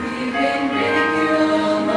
We've been ridiculed.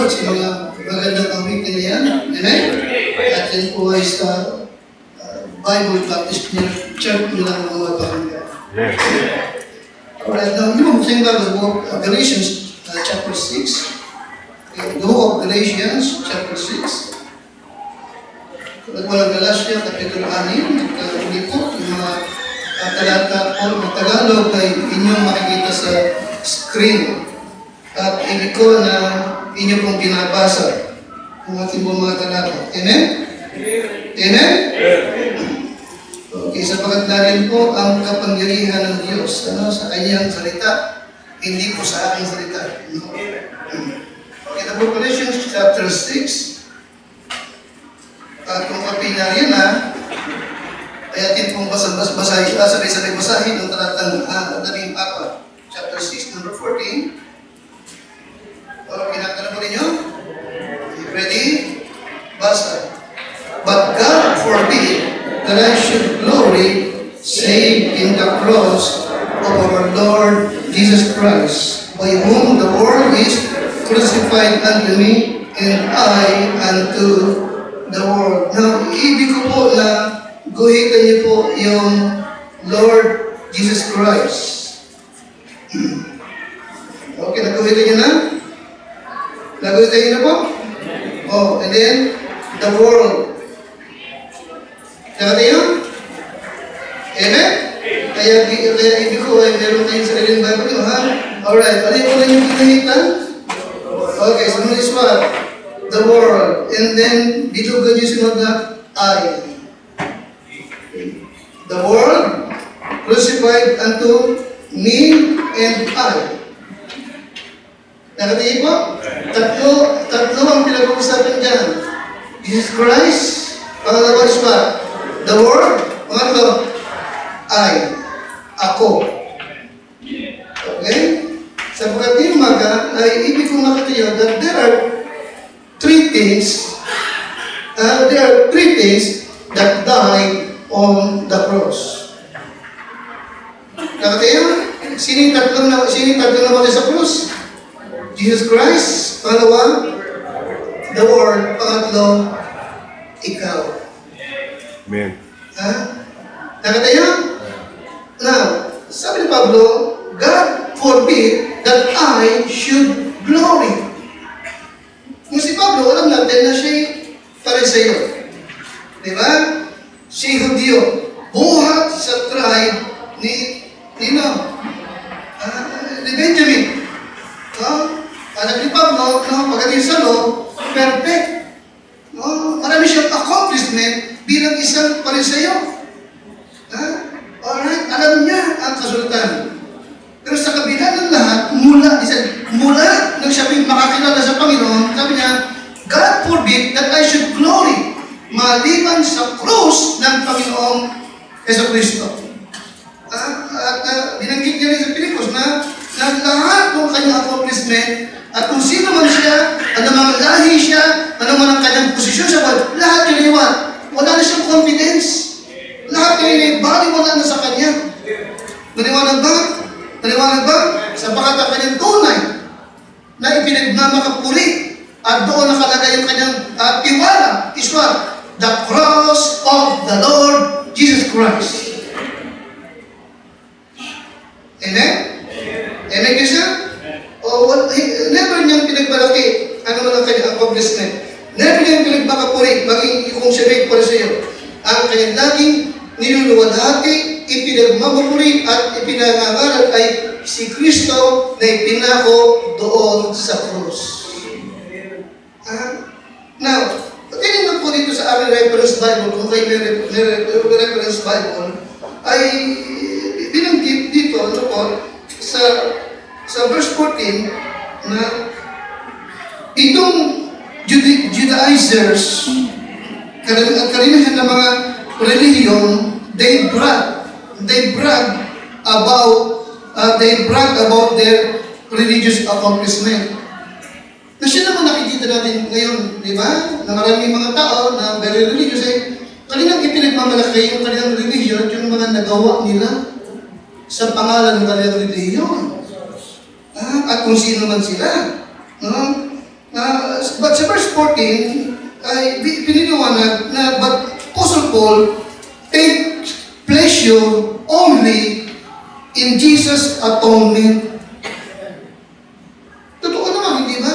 Lord sa mga magandang awit na yan. Amen? At yan po ay sa Bible Baptist Church nila ng mga pamilya. Alright, now, yung mga saying the book of Galatians chapter 6. Okay, the book of Galatians chapter 6. Nagwalang Galatia, kapitulo 6. Hindi po, yung mga talata po ng Tagalog ay inyong makikita sa screen. At hindi ko na inyo pong binabasa ang ating mga talata. Amen? Amen? Okay, sapagkat natin po ang kapangyarihan ng Diyos sa kanyang salita, hindi po sa aking salita. Okay, the book of Galatians chapter 6. At kung kapinaryan na, ay atin pong sabay-sabay basahin ang talatang 14. Chapter 6, number 14. Kinakita po ninyo? Ready? Basta. But God forbid that I should glory save in the cross of our Lord Jesus Christ, by whom the world is crucified unto me, and I unto the world. Now, ibig ko po na guhitan niyo po yung Lord Jesus Christ. Okay, naguhitan niyo na? Naguhitan niyo na po? Oh, and then, the world. Nakata yun? Amen? Kaya ibig ko ay meron tayong sariling Bible nyo, ha? Alright, ano yung una yung pinahitan? Okay, so this one, the world. And then, dito ko nyo sunod na I. The world crucified unto me and I. Nakatingin po? Tatlo ang pinag-uusapan dyan. Jesus Christ, pangalawa is what? The world, pangatlo, I. Ako. Okay? Sapagkat yung umaga, ay ibig kong makatayo that there are three things that died on the cross. Nakatayo? Sino yung tatlong namatay sa cross? Jesus Christ, pangalawa, the world, pangatlo, ikaw. Amen. Ha? Nakatayo? Now, sabi ni Pablo, God forbid that I should glory. Kung si Pablo, alam natin na siya'y Pariseo. Diba? Si Hudyo, buhat sa tribe ni Benjamin. Alam ni Pablo, pagdating sa law, perfect. Marami siyang accomplishment bilang isang Pariseo. Alright, alam niya ang kasultan. Pero sa kabila ng lahat, mula nang siya makakilala sa Panginoon, sabi niya, God forbid that I should glory maliban sa krus ng Panginoong Jesucristo. At binanggit niya rin sa Pilipos na lahat ng kanyang accomplishment at kung sino man siya, ano mga lahi siya, ano man ang kanyang posisyon sa buwan, lahat yun iwan. Wala na siyang confidence. Lahat yun baliwala na sa kanya. Naniwanag ba? Sapagat ang kanyang tunay na ipinagmamakapuri at doon nakalagay yung kanyang tiwala is what? The cross of the Lord Jesus Christ. Amen? Amen kayo siya? Never niyang pinagbalaki ano man ang kanyang accomplishment. Never niyang pinagmakapuri maging kung siya may Pariseo. Ang kanyang laging niluluwalhati, ipinagmamapuri at ipinangangaral ay si Kristo na ipinako doon sa krus. Now, tingnan po dito sa aming reference Bible, kung kayo may reference Bible, ay binanggit dito sa verse 14 na itong Judaizers, karamihan ng mga relihiyon, they brag about their religious accomplishment. Na siya naman nakikita natin ngayon, di ba? Na maraming mga tao na very religious kanilang ipinagmamalaki yung kanilang religion, yung mga nagawa nila sa pangalan ng kanilang religion. At kung sino man sila. but sa verse 14, ay pininiwanag na but Apostle Paul take pleasure only in Jesus' atonement. Totoo naman, hindi ba?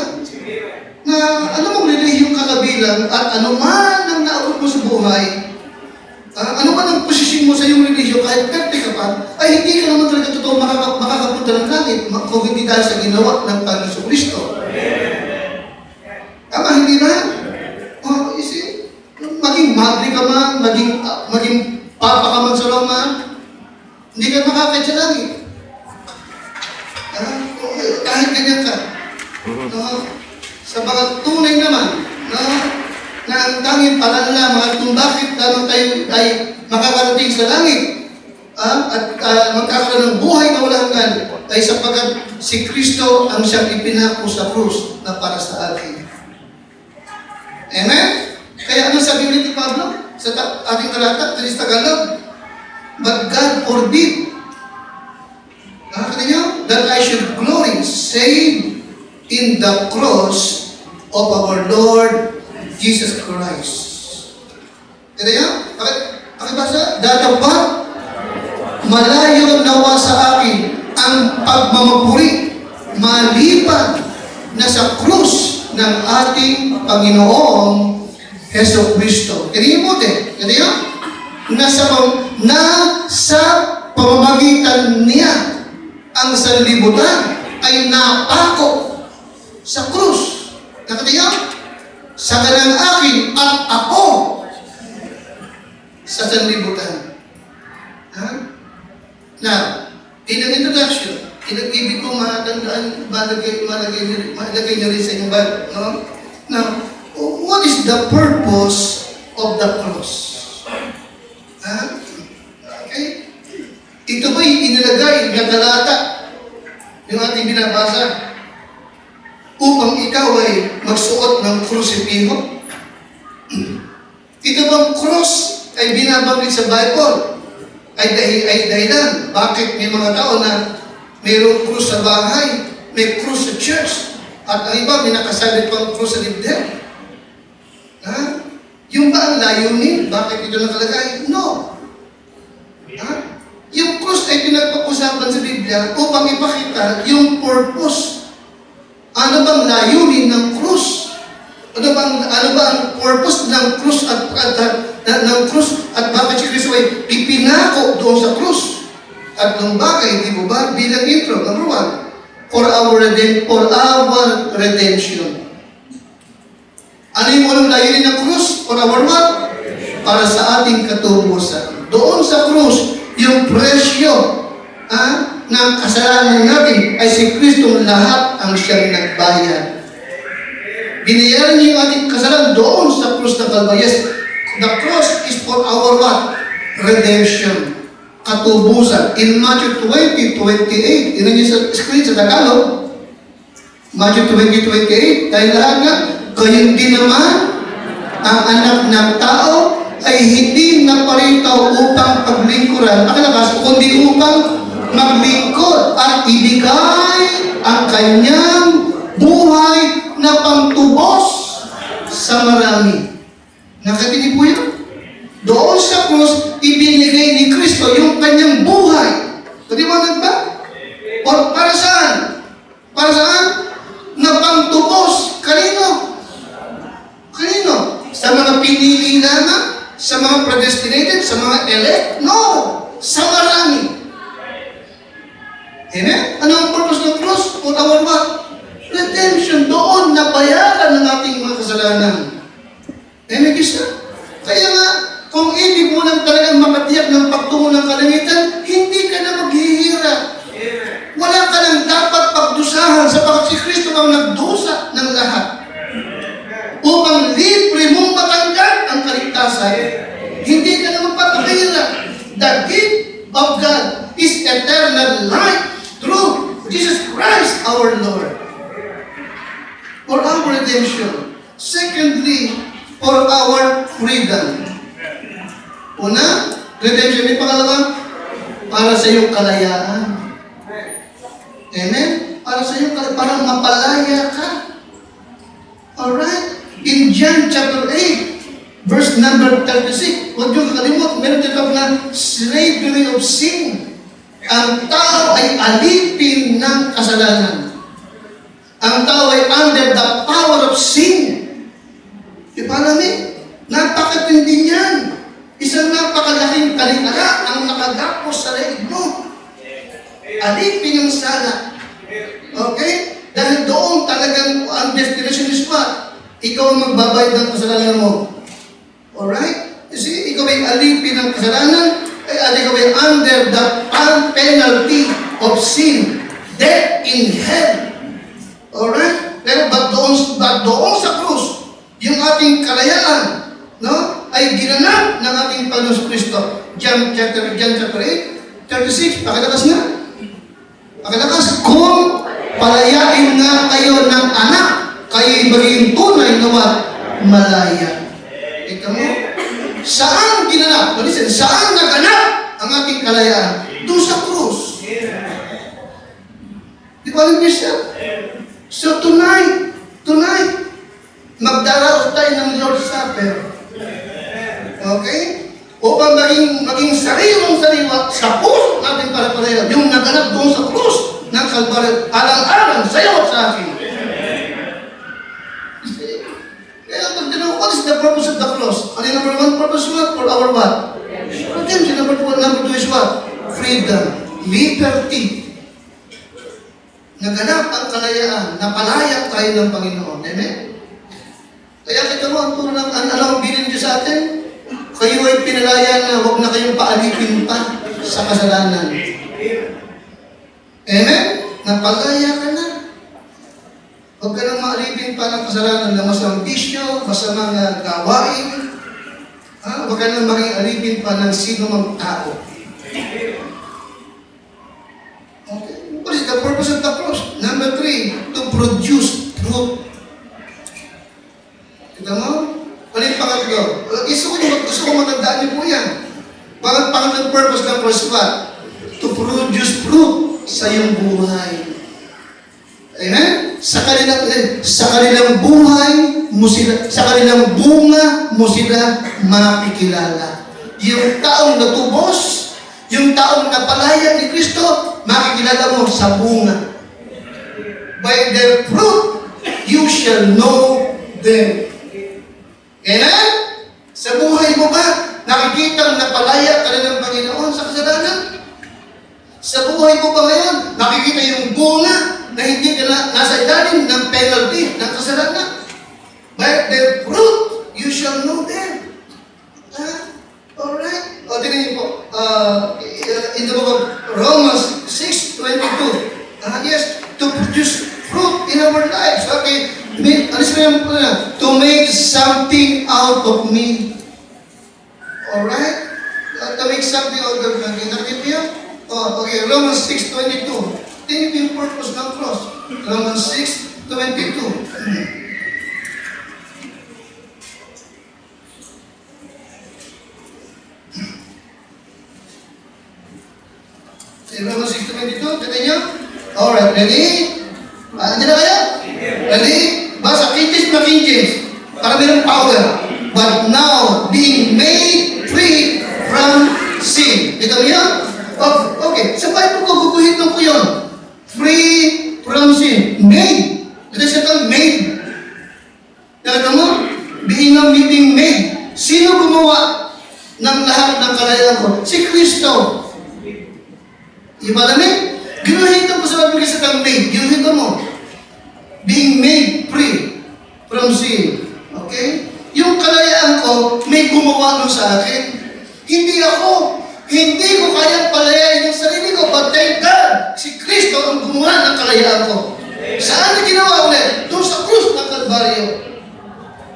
Na alam mo, relihiyong kakabilang at ano man ang naabot mo sa buhay, ano man ang posisyon mo sa iyong relihiyon, kahit perte ka pa, ay hindi ka naman talaga totoo makakapunta ng langit kung hindi dahil sa ginawa ng Panginoon Kristo. Tama, hindi ba? Oh, isi, maging madre ka man, maging papa ka man sa Roma, hindi ka makakait sa langit. Kahit ganyan ka. Sa mga tunay naman, na ang tanging paraan lamang kung bakit lamang tayo ay makakarating sa langit at magkakaroon ng buhay na walang hanggan ay sapagkat si Kristo ang siyang ipinako sa krus na para sa atin. Amen? Kaya ano sabi ulit ni Pablo sa ating talata, sa Tagalog? But God forbid, nakakita niyo? That I should glory, save in the cross of our Lord Jesus Christ. Kaya niyo? Pakibasa? Dadapat, malayo nawa sa akin ang pagmamapuri maliban na sa krus ng ating Panginoong Heso Kristo. Kaya niyo mo din? Kaya niyo? Na sa pamamagitan niya ang sanlibutan ay napako sa krus. Nakatiyak? Sa kanang akin at ako sa sanlibutan. Ha? Now, in an introduction, ibig ko matandaan, malagay niyo rin sa inyong Bible. No? Now, what is the purpose of the cross? Ha? Okay? Ito ba'y inilagay na talata yung ating binabasa upang ikaw ay magsuot ng krusipiho? Ito bang cross ay binabanggit sa Bible ay dahilan bakit may mga tao na mayroong krus sa bahay, may krus sa church, at ang iba may nakasalit pang krus sa libden? Ha? Yung ba ang layunin? Bakit ito nakalagay? No. Ha? Yung krus ay pinagpag-usapan sa Biblia upang ipakita yung purpose. Ano bang layunin ng krus? Ano ba ang purpose ng krus at bakit si Kristo ay ipinako doon sa krus? At ng bagay, di ba ba, bilang intro, number 1, for our redemption. Ano yung unang layunin ng krus? For our what? Para sa ating katubusan. Doon sa krus, yung presyo ng kasalanan natin ay si Kristo lahat ang siyang nagbayad. Binayaran niya yung ating kasalanan doon sa krus ng Kalbaryo. Yes, the cross is for our what? Redemption. Katubusan. In Matthew 20:28, yun niyo sa screen sa Tagalog, Matthew 20:28, dahil lahat nga, gayon din naman, ang anak ng tao ay hindi naparitaw upang paglingkuran, kundi upang maglingkod at ibigay ang kanyang buhay na pangtubos sa marami. Nakatinig po yun? Doon sa krus, ibinigay ni Kristo yung kanyang buhay. Paliwanag ba? O para saan? Para saan? Na pangtubos. Kanino? Kanino? Sa mga pinili lamang? Sa mga predestinated? Sa mga elect? No! Sa marami. Amen? Ano ang purpose ng cross? For our what? Redemption. Doon nabayaran ng ating mga kasalanan. Amen, Krista? Kaya nga, kung ibig mo lang talagang makatiyak ng pagtungo ng kalangitan, hindi ka na maghihirap. Wala ka lang dapat pagdusahan sapagkat si Kristo ang nagdusa ng lahat. Upang libre mong matanggal ang kaligtasan. Hindi ka na magpapahirap. The gift of God is eternal life through Jesus Christ our Lord. For our redemption. Secondly, for our freedom. Una, redemption. May pangalawa, para sa iyong kalayaan. Amen? Para sa iyong kalayaan. Para mapalaya ka. Alright? In John chapter 8, verse number 36, huwag niyong kalimut, meron tinatawag na slavery of sin. Ang tao ay alipin ng kasalanan. Ang tao ay under the power of sin. Di ba namin? Napakatindi niyan. Isang napakalaking kalikala ang nakagapos sa leeg mo. Alipin ng sala. Okay? Dahil doon talagang ang destination is what? Ikaw ang magbabayad ng kasalanan mo. Alright? You see, ikaw ay alipin ng kasalanan, at ikaw ay under the penalty of sin. Death in hell. Alright? Pero ba't doon sa krus, yung ating kalayaan, no, ay ginanap ng ating Panginoon Kristo. John chapter 8, 36, pakilakas nga. Pakilakas, kung palayain nga kayo ng anak, kayo'y magiging tunay na malaya. Ito mo, saan ginanap? Listen, saan naganap ang ating kalayaan? Doon sa krus. Di ba alam niyo siya? So tonight, magdaraos tayo ng Lord's Supper. Okay? Upang maging sariwang-sariwa sa puso natin para-pareho. Yung naganap doon sa krus ng Kalbaryo, alang-alang sa'yo at sa akin. Kaya pag tinawag, what is the purpose of the cross? Ano yung number one purpose what? For our what? Redemption. Number two is what? Freedom. Liberty. Naganap ang kalayaan, napalaya tayo ng Panginoon. Amen? Kaya kita mo, ang puro ng alam bilin niyo sa atin, kayo ay pinalaya na huwag na kayong paalipin pa sa kasalanan. Amen? Napalaya ka na. Huwag ka nang maalipin pa ng kasalanan na masamang bisyo, masamang gawain. Huwag ka nang maging alipin pa ng sino mang tao. Okay. What is the purpose of the cross? Number 3, to produce fruit. Kita mo? Ano yung pangatlo? Gusto ko magandaan niyo po yan. Pangatlo purpose ng cross what? To produce fruit sa iyong buhay. Amen? Sa kanilang buhay mo sila, sa kanilang bunga mo sila makikilala. Yung taong natubos, yung taong napalaya ni Kristo, makikilala mo sa bunga. By their fruit, you shall know them. Amen? Sa buhay mo ba, nakikita napalaya ka na ng Panginoon sa kasalanan? Sa buhay mo ba ngayon, nakikita yung bunga na hindi ka nasa ilalim ng penalty ng kasalanan? By their fruit, you shall know them. Alright? O, tingnan niyo po. In the book of Romans 6:22. Yes, to produce fruit in our lives. Okay. To make something out of me. Alright? To make something out of me. Nakita niyo? Okay, Romans 6:22. Tingnan yung purpose ng cross. Romans 6:22. Romans 6:22, kita niyo? Alright, ready? Nandiyan na kayo? Ready? Basa, Kinjis na Kinjis. Para mayroong power. But now, being made free from sin. Kita niyo? Okay, sa Bible ko, guguhitin ko yun. Free from sin. Made. Ito siya kang made. Nakita mo? Being made. Sino gumawa ng lahat ng kalayaan ko? Si Kristo. Iba namin? Ginuhitan ko sa Bible sa kang made. Ginuhitan mo. Being made free from sin. Okay? Yung kalayaan ko, may gumawa nun sa akin. Hindi ako. Hindi ko kayang palayain yung sarili ko. But thank God, si Kristo ang gumawa ng kalayaan ko. Saan na ginawa ulit? Doon sa krus ng Kalbaryo.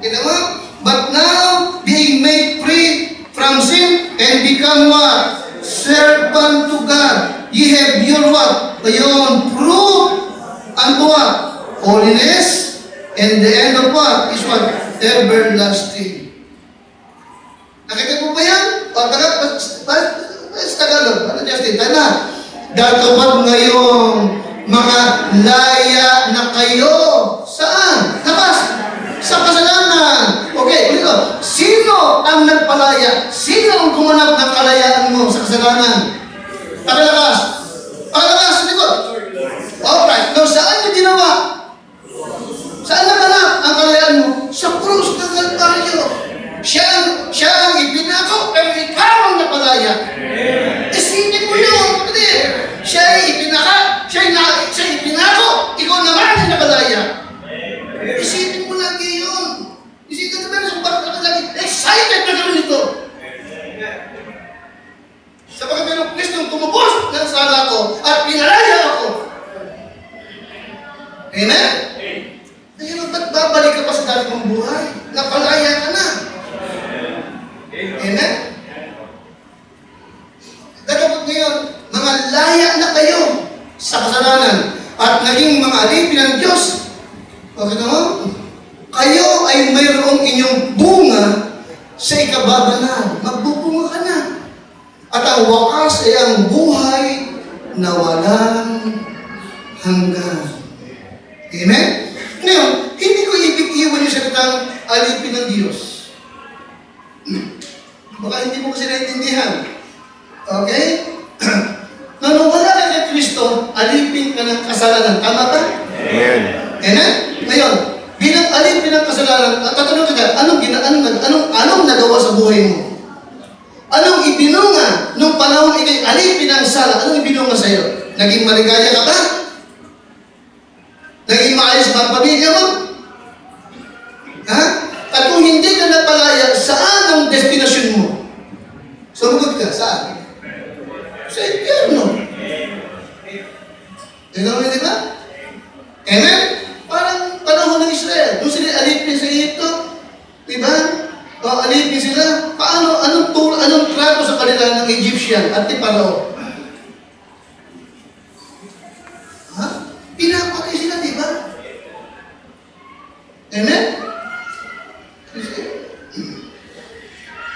Kita mo? But now, being made free from sin and become what? Servant to God. Ye have your what? Your fruit unto what? Holiness. And the end of what? Is what? Everlasting. Nakita mo ba yan? O, Tagalog. Ano Justin? Tana. Datapag ngayong mga laya na kayo. Saan? Labas. ang nagpalaya. Sino ang gumanap ng kalayaan mo sa kasalanan? Pakalakas. Pakalakas, likod. Alright. Now, saan mo ginawa? Saan naganap ang kalayaan mo? Sa krus ng Kalbaryo. Siya ang ipinako, pero ikaw ang napalaya. Isipin mo yun, kapatid. Siya ay ipinako, ikaw naman ang napalaya. Isipin mo lagi yun. Isipin mo na bakit lagi excited na gawin ito. Sapagkat mayroong Kristong tumubos ng sala ko at pinalaya ako. Amen? Kaya ba't babalik ka pa sa dati mong buhay? Napalaya ka na. Amen? Dapat ngayon, mga laya na kayo sa kasalanan at naging mga alipin ng Diyos. Bakit mo? Kayo ay mayroong inyong bunga sa ikababanal. Magbubunga ka na. At ang wakas ay ang buhay na walang hanggan. Amen? Ngayon, hindi ko ibig-iwan yung salitang alipin ng Diyos. Baka hindi mo kasi naintindihan. Okay? Nung wala ka kay Kristo, alipin ka ng kasalanan. Tama ba? Amen. Amen? Ngayon, bilang alipin ng kasalanan, tatanong ka, anong nagawa sa buhay mo? Anong ibinunga nung panahon ikay alipin ng sala? Anong ibinunga sa iyo? Naging maligaya ka ba? Naging maayos ba ang pamilya mo? Ha? At kung hindi ka napalaya, saan ang destinasyon mo? Sumugod ka, saan? Sa impyerno. Tingnan mo, di ba? Amen? Parang panahon ng Israel. Kung sila alipin sa Egypto, di ba? O alipin sila. Paano, anong trato sa kanila ng Egyptian at ni Parao? Ha? Pinapatay sila, di ba? Amen?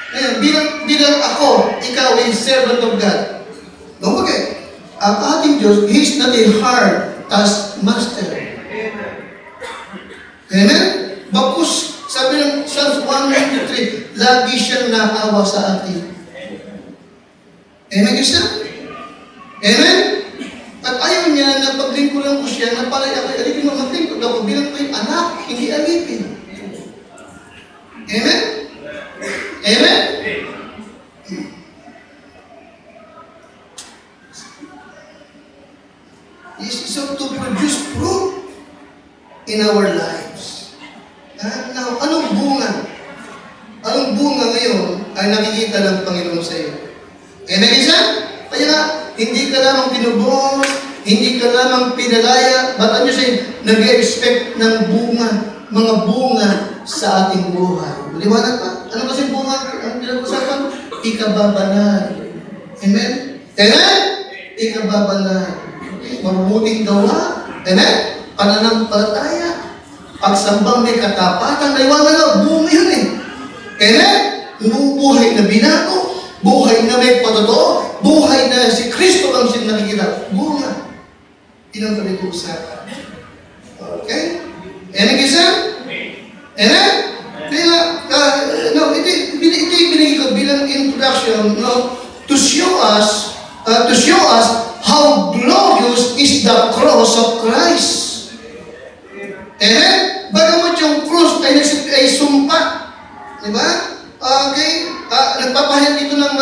Ngayon, bilang ako, ikaw ay servant of God. Don't forget, ang ating Diyos, He is not a hard taskmaster. Amen? Bakos, sabi ng Psalms 193, lagi siyang naawa sa atin. Amen, Krista? Amen? At ayaw niya na paglingkuran ko siya, na pala ako, alipin mo, maglingkod ako, bilang ko'y anak, hindi alipin. Amen? Amen? So to produce fruit in our lives. Now, anong bunga? Anong bunga ngayon ay nakikita ng Panginoon sa iyo? Amen, isa? Kaya hindi ka lamang pinubos, hindi ka lamang pinalaya, but ano siya, nag-expect ng bunga, mga bunga sa ating buhay. Maliwanag pa? Ano kasi bunga ang pinag-usapan? Ikababanal. Amen? Amen? Ikababanal. Mabubuting gawa. Amen? Pananampalataya. Pagsambang may katapatan. Naiwangan na, bunga yun eh. Amen? Yung buhay na binago, buhay na may patotoo, buhay na si Kristo ang siyang nakikita. Bunga. Yun ang pinag-uusapan. Okay? Amen, kisa? Amen? Kaya, ito yung binigay ko bilang introduction, to show us how glorious is the cross of Christ. Amen? Bagamat yung cross ay sumpa. Diba? Okay? Nagpapahayag dito ng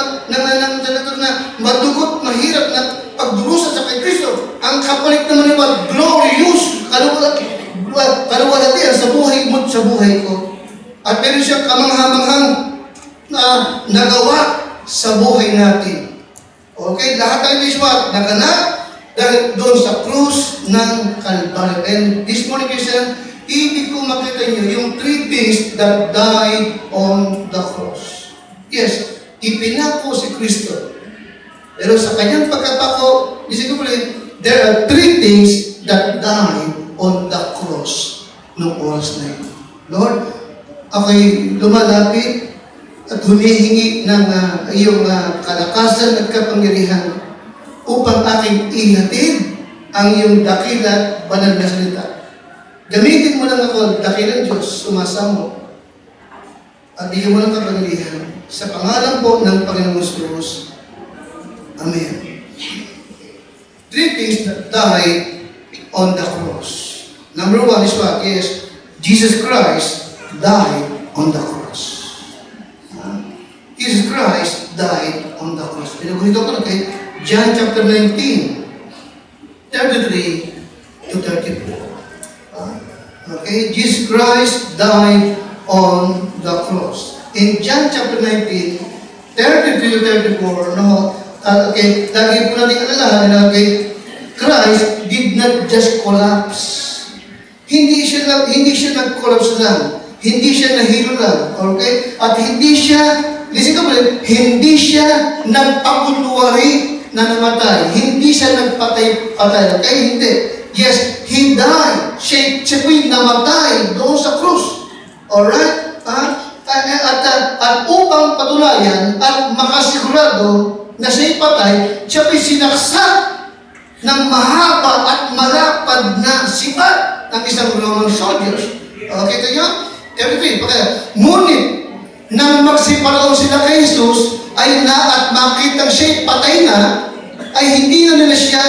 madugot, mahirap na pagdurusa sa kay Kristo. Ang kapalit naman yung glorious, kaluwalati sa buhay mo, sa buhay ko. At meron siyang kamangha-manghang na nagawa sa buhay natin. Okay? Lahat tayo iswat, naganap dahil doon sa krus ng Kalbaryo. And this morning, Christian, ibig ko makita nyo yung 3 things that died on the cross. Yes, ipinako si Kristo. Pero sa kanyang pagkapako, isip ko ulit, there are 3 things that died on the cross noong oras na yun. Lord, ako'y lumalapit at humihingi ng iyong kalakasan at kapangyarihan upang aking ihatid ang iyong dakila banal na salita. Gamitin mo lang ako, dakilang Diyos, sumasamo. at bigyan mo ng kapangyarihan sa pangalan po ng Panginoong Jesus. Amen. Three things that died on the cross. Number one is what? Yes, Jesus Christ died on the cross. Jesus Christ died on the cross. Pinagunito ko na kay John chapter 19, 33 to 34. Okay, Jesus Christ died on the cross. In John chapter 19, 33 to 34, no, okay, lagi po natin alalahan na okay, Christ did not just collapse. Hindi siya nag-collapse lang. Hindi siya nahilo lang. Okay? At hindi siya, listen ka pala, hindi siya nagpaguluwari na namatay. Hindi siya nagpatay-patay. Okay? Hindi. Yes, He died. Siya po'y namatay doon sa krus. Alright? At upang patulayan at makasigurado na siya'y patay, siya po'y sinaksak ng mahaba at malapad na sibat ng isang Roman soldiers. Okay, kaya? Everything. Ngunit, nang magsiparaw sila kay Jesus, ay at makitang siya'y patay na, ay hindi na nila siya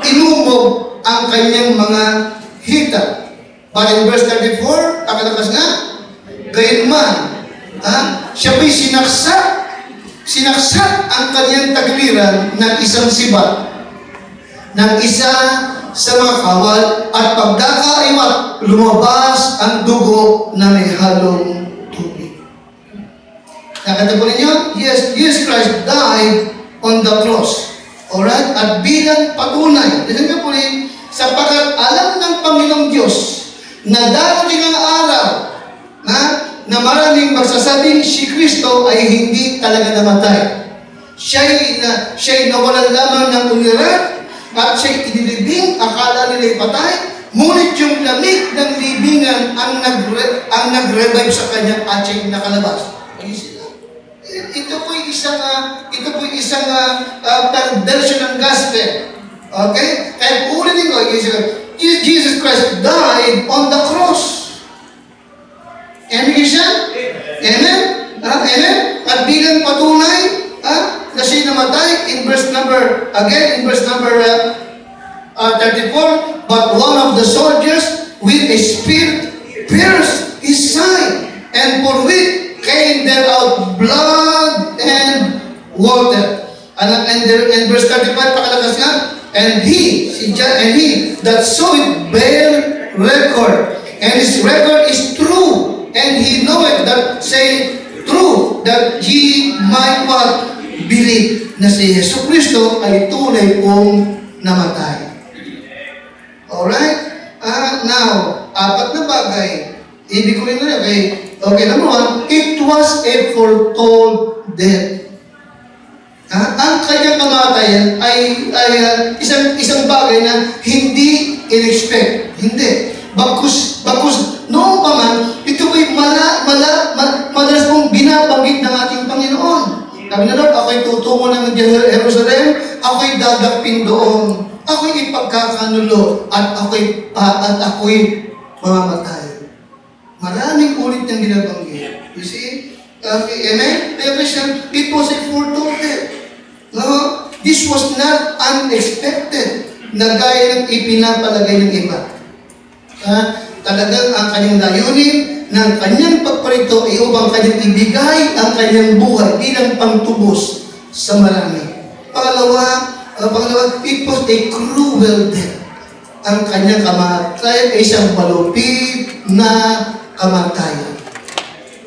inumog ang kanyang mga hita. But in verse 34, pakalakas nga, gayunman, siya po'y sinaksak ang kanyang tagliran ng isang sibat, ng isa sa mga kawal, at pagkakaiwat, lumabas ang dugo na may halong tubig. Nakita po ninyo? Yes, Jesus Christ died on the cross. Alright? At bilang patunay, listen ka po rin, sapagkat alam ng Panginoong Diyos na darating ang araw na maraming magsasabing si Kristo ay hindi talaga namatay. Siya'y nawalan lamang ng uliran, at siya'y inilibing, akala nila'y patay, ngunit yung lamig ng libingan ang nag-revive sa kanya at siya'y nakalabas. Ito po'y isang version ng gospel. Okay? Kaya ulitin ko, Jesus Christ died on the cross. Amen, Christian? Amen? Amen? At bilang patunay, na siya namatay in verse number 34, but one of the soldiers with a spear pierced his side, and forthwith came there out blood and water. And verse 35, pakalakas nga, and he that saw it bear record, and his record is true, and he knoweth that say true, that ye might what? Believe na si Yesu Kristo ay tunay pong namatay. Alright? Now, apat na bagay. Ibig ko rin na okay, number one, it was a foretold death. Ang kanyang kamatayan ay isang bagay na hindi in-expect. Hindi. Bagus noong pa man, ito ay madalas pong binabanggit ng ating Panginoon. Sabi na Lord, ako'y tutungo ng Jerusalem, ako'y dadakpin doon, ako'y ipagkakanulo, at ako'y mamamatay. Maraming ulit niyang binabanggit. You see? Okay, amen? It was a foretold death. No? This was not unexpected na gaya ng ipinapalagay ng iba. Talagang ang kanyang layunin ng kanyang pagparito ay upang kanyang ibigay ang kanyang buhay bilang pangtubos sa marami. Pangalawa, it was a cruel death. Ang kanyang kamatayan ay isang malupit na kamatayan.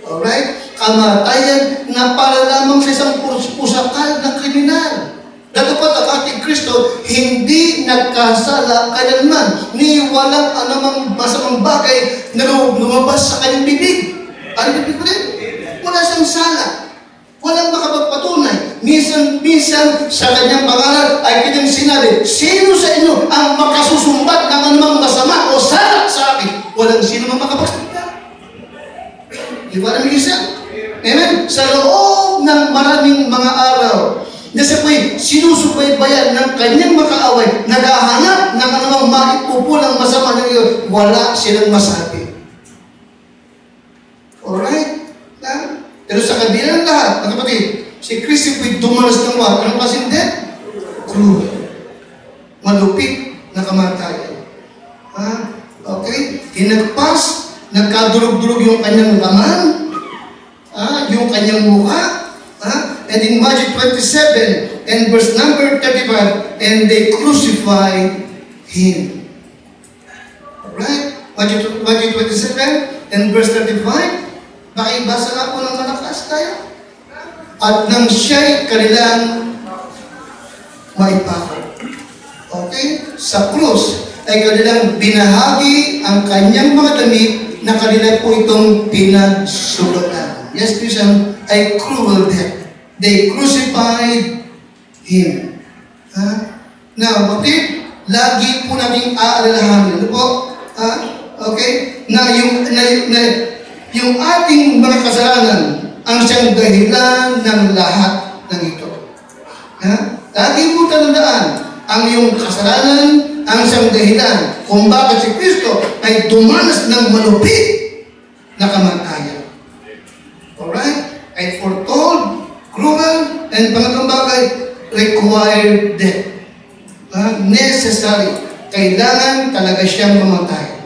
Alright? Kamatayan na para lamang sa isang pusakal na kriminal. Datapat ang ating Kristo, hindi nagkasala kailanman, ni walang anumang masamang bagay na lumabas sa kanyang bibig. Ang bibig ko rin, wala siyang sala. Walang makapagpatunay. Minsan sa kanyang pangalan ay kanyang sinabi, sino sa inyo ang makasusumbat ng anumang masama o sala sa akin? Walang sino mang makapagsalita. Di ba namin isa? Amen? Sa loob ng maraming mga araw, na siya po'y sinusubaybayan ng kanyang makaaway, naghahanap ng anumang maipupulang masama ng iyo, wala silang masabi. Alright? Pero sa kabila ng lahat, mga kapatid, si Kristo po'y dumanas ng what? Anong kasing death? Cruel. Malupit na kamatayan. Ha? Okay? Hinagpas, nagkadurog-durog yung kanyang laman, yung kanyang mukha. And in Matthew 27 and verse number 35, and they crucified Him. Alright? Matthew 27 and verse 35, makibasa nga po ng malakas tayo. At nang siya'y kanilang maipako. Okay? Sa krus ay kanilang binahagi ang kanyang mga damit na kanila po itong pinagsugatan. Yes, Christian, ay cruel death. They crucified Him. Now, bakit? Lagi po nating aalalahanin. Ano po? Okay? Na yung ating mga kasalanan ang siyang dahilan ng lahat ng ito. Lagi po tandaan, ang iyong kasalanan ang siyang dahilan kung bakit si Kristo ay dumanas ng malupit na kamatayan. Alright? Ay foretold, cruel, and pangatong bagay, required death. Necessary. Kailangan talaga siyang mamatay.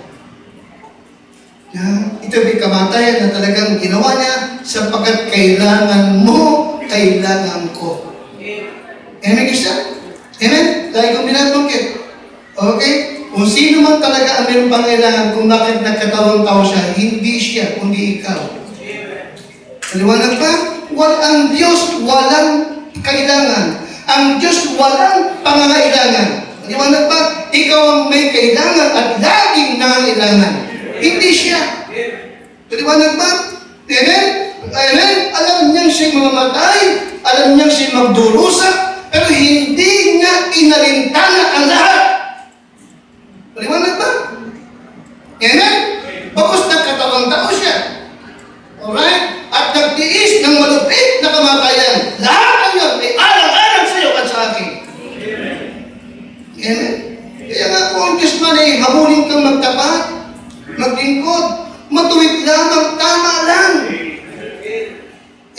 Ito ay kamatayan na talagang ginawa niya sapagkat kailangan mo, kailangan ko. Amen, Christian? Amen? Lagi kong binabanggit. Okay? Kung sino man talaga ang mayroong pangailangan kung bakit nagkatawang tao siya, hindi siya, kundi ikaw. Maliwanag ba? Ang Diyos walang kailangan. Ang Diyos walang pangangailangan. Maliwanag ba? Ikaw ang may kailangan at laging nangangailangan. Hindi siya. Maliwanag ba? Amen? Amen? Alam niyang siya'y mamamatay, alam niyang siya'y magdurusa, pero hindi niya inalintana ang lahat. Maliwanag ba? Amen? Bakos nagkatawang tao siya. Alright? At nagtiis ng malupit na kamatayan. Lahat ng yun ay alang-alang sa iyo at sa akin. Amen? Kaya nga kung ang Diyos man ay habulin kang magtapat, maglingkod, matuwid lamang, tama lang.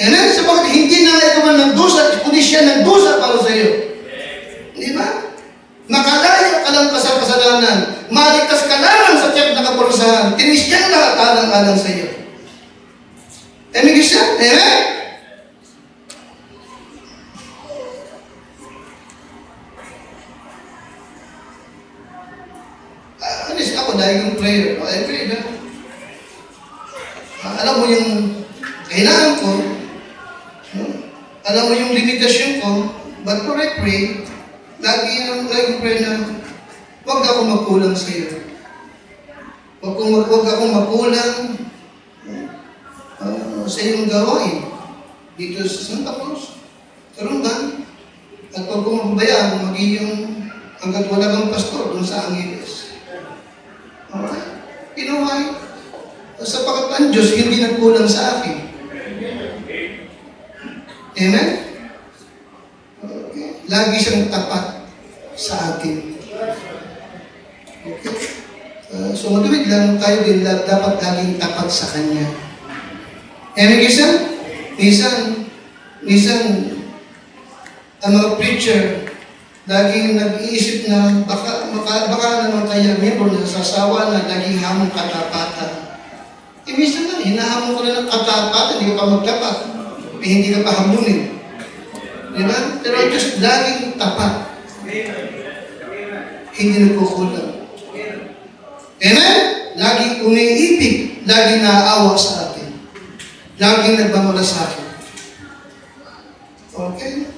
Amen? Sabagat hindi na ikaw man nagdusa, kundi siya nagdusa para sa iyo. Di ba? Makalaya ka lang sa kasalanan. Maligtas ka lang sa tiyak na kaparusahan. Tinis niya lahat alang-alang sa iyo. Amen, Christian? Amen? Alis ako dahil yung prayer. I pray na. Alam mo yung kailangan ko. Alam mo yung limitasyon ko. But for I pray, lagi yung prayer na huwag ako magkulang sa iyo. Huwag akong magkulang sa iyong gawain dito sa Santa Cruz. Karoon ba? At huwag kong mababayaan magiging hanggat wala kang pastor dun sa Angeles. Alright? Inuway. Sapagat ang Diyos hindi nagkulang sa akin. Amen? Okay. Lagi siyang tapat sa atin. Okay? So matuwid lang tayo din dapat laging tapat sa Kanya. Amen, Minsan, ang mga preacher, laging nag-iisip na baka naman kaya member na sasawa na laging hamong katapatan. Minsan lang, hinahamon ko na ng katapatan, hindi ka pa magtapat. Hindi ka pa hamunin. Di ba? Pero ang Diyos laging tapat. Hindi nagkukulang. Amen? Laging umiibig, laging naaawa sa atin. Laging nagmamalasakit. Okay?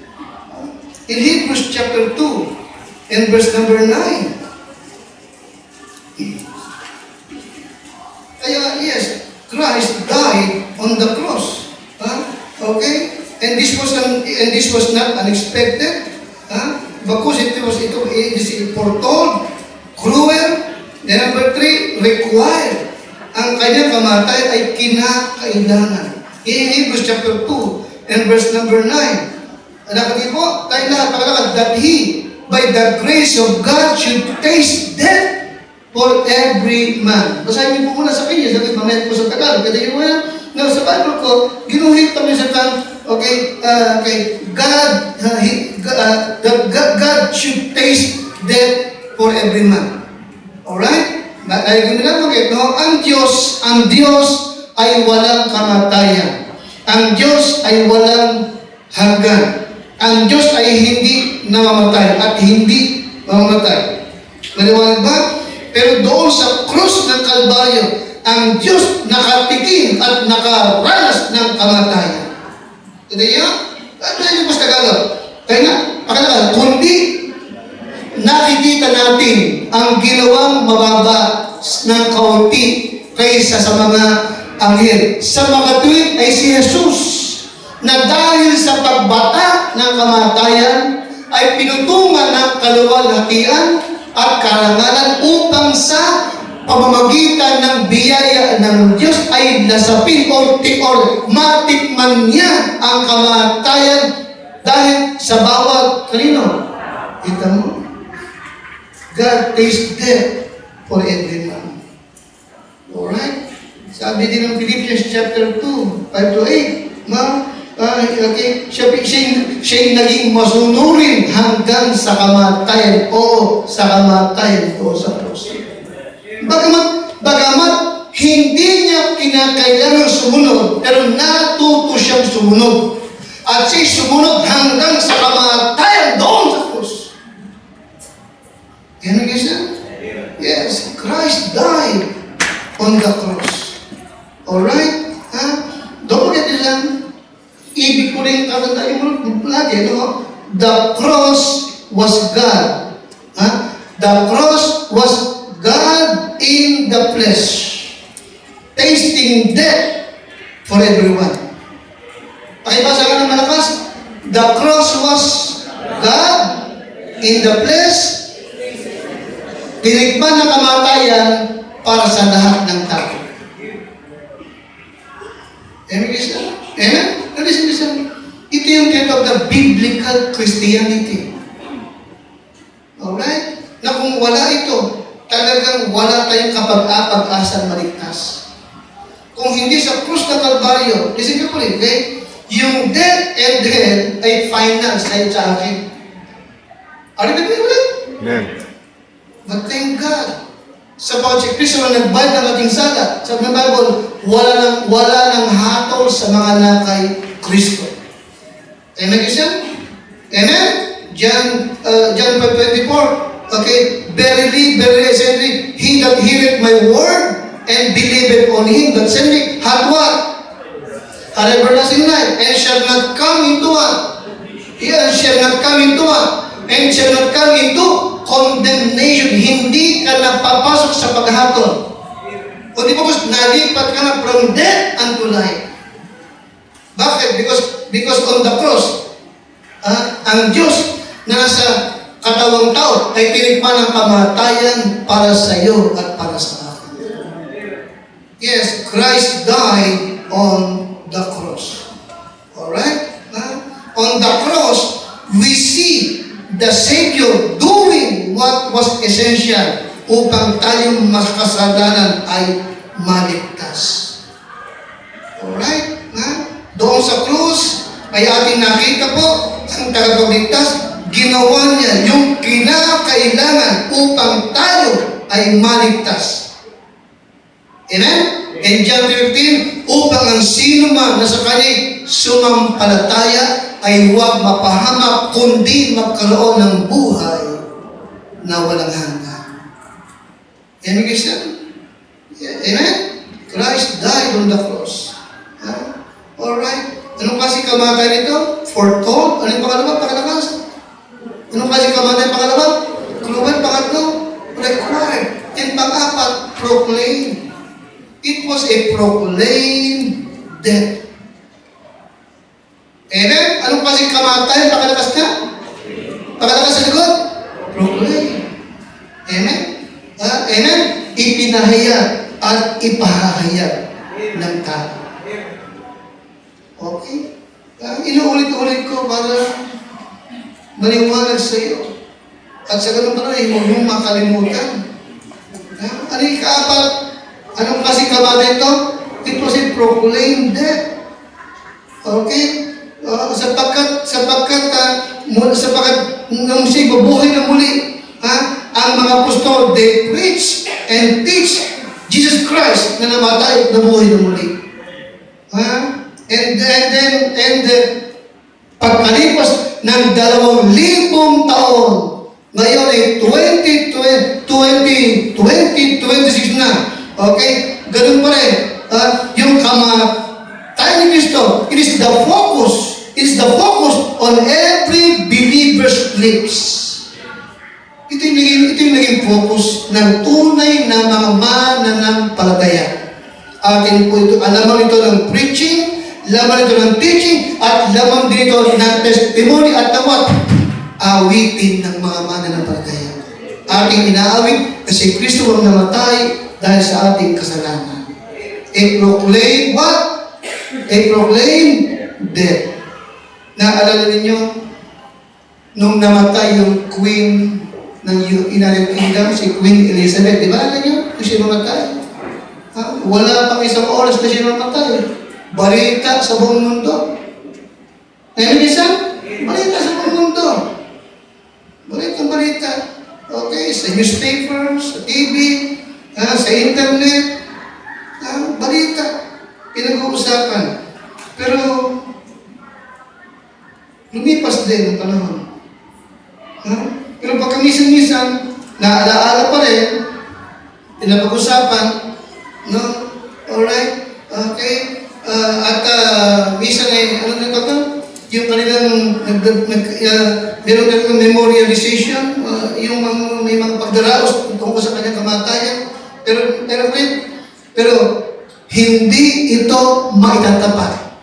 In Hebrews chapter 2 and verse number 9. Kaya yes, Christ died on the cross. Okay? And this was not unexpected. Because it is foretold, cruel. Then number 3, required. Ang kanyang kamatay ay kinakailangan. In Hebrews chapter 2 and verse number 9. Nakati po, tayo lahat pakalakad, that He, by the grace of God, should taste death for every man. Basahin niyo po muna sa kanya, sabi mamaya po sa Tagalog. Kaya yun, No, sa Bible ko, ginuhit kami sa kan, okay, kay God, God should taste death for every man. Alright? Ay, ganun lang bakit, no? Ang Diyos ay walang kamatayan. Ang Diyos ay walang hanggan. Ang Diyos ay hindi namamatay at hindi mamamatay. Maliwanag ba? Pero doon sa krus ng Kalbaryo, ang Diyos nakatikim at nakaranas ng kamatayan. Ito yun? Ano yung mas Tagalog? Kaya nga, pakalaga, kundi nakikita natin ang ginawang mababa ng kaunti kaysa sa mga anghel. Sa mga tuwid ay si Jesus na dahil sa pagbata ng kamatayan ay pinutungan ng kaluwalhatian at karangalan upang sa pamamagitan ng biyaya ng Diyos ay nasapin or matikman niya ang kamatayan dahil sa bawat kanino. Kita mo? God tastes death for every man. Alright? Sabi din ng Philippians chapter 2, 5-8, okay, siya naging masunurin hanggang sa kamatayan. Oo, sa kamatayan o sa krus. Bagamat hindi niya kinakailangan sumunod, pero natuto siyang sumunod. At siya'y sumunod hanggang sa kamatayan doon sa krus. Yan ang isa? Yes, Christ died on the cross. Alright? Ha? Don't forget this, ibig ko rin kakantay mo lagi, no? The cross was God. Ha? The cross was God in the flesh, tasting death for everyone. Pakibasa ka ng malakas. The cross was God in the flesh, tinikman ng kamatayan para sa lahat ng tao. Amen? Amen? Listen. Ito yung kind of the biblical Christianity. Alright? Na kung wala ito, talagang wala tayong kapag-apag-asang maligtas. Kung hindi sa krus ng Kalbaryo, listen ka po rin, okay? Yung death and hell ay final side sa akin. Are you with me ulit? Amen. But thank God, sa bawat si Kristo na nagbayad ng ating sala, sabi ng Bible, wala nang hatol sa mga nakay Kristo. Amen, Christian? Amen? John 5:24. Okay, verily, I say unto thee, he that heareth my word and believeth on him that sent me, hath what? An everlasting life, and shall not come into what? And shall not come into what? And shall not come into condemnation. Hindi ka napapasok sa paghatol. O di ba kung nalipat ka na from death unto life. Bakit? Because on the cross, ang Diyos na nasa katawang tao ay tinikman ng kamatayan para sa iyo at para sa akin. Yes, Christ died on the cross. Alright? On the cross, we see the Savior doing what was essential upang tayong makasalanan ay maligtas. Alright? Doon sa krus ay ating nakita po ang tagapagligtas. Ginawa niya yung kinakailangan upang tayo ay maligtas. Amen? In John 15, upang ang sino man na sa kanya sumampalataya ay huwag mapahamak, kundi magkaroon ng buhay na walang hanggan. Amen, Christian? Amen? Christ died on the cross. Alright? Anong kasi kamatayan ito? Foretold? Anong pangalawa? Pakalakas? Anong kasi kamatayan pangalawa? Kluban, pangatlo? Required. And pang-apat, proclaim. It was a proclaimed death. Amen? Anong kasi kamatayan? Pakalakas na? Pakalakas sa likod? Proclaim. Amen? Amen? Ipinahayag at ipahahayag ng tao. Okay? Inuulit-ulit ko para maliwanag sa iyo. At sa ganun pa rin, huwag mong makalimutan. Ano yung kaapat? Anong kasi kamatayan ito? It was a proclaimed death. Okay? Sapagkat nung siya babuhay na muli, ang mga apostol, they preach and teach Jesus Christ na namatay, nabuhay na muli. Pagkalipas ng 2,000 taon, ngayon ay 2026 na. Okay? Ganun pa rin. Yung kamatayan ni Kristo, it is the focus. It is the focus on every believer's lips. Ito yung naging focus ng tunay na mga mananampalataya. Atin po ito, alaman ito ng preaching, laman ito ng teaching, at laman din ito ng testimony at tawat awitin ng mga mananampalataya. Ating inaawit kasi Kristo ang namatay dahil sa ating kasalanan. I-proclaim what? I-proclaim death. Naalala ninyo, nung namatay yung Queen ng United Kingdom, si Queen Elizabeth, di ba alam niyo? Kung siya mamatay. Wala pang isang oras na siya mamatay. Balita sa buong mundo. Ngayon isa? Balita sa buong mundo. Balita. Okay, sa newspaper, sa TV, sa internet, balita. Pinag-uusapan. Pero, lumipas din ang panahon. Pero pagka minsan-minsan, naalaala pa rin, pinapag-usapan, no? Alright? Okay? Minsan ay, ano na ito? Yung kanilang, meron kanilang memorialization, yung may mga pagdaraos tungkol sa kanyang kamatayan. Pero, hindi ito maitatapat.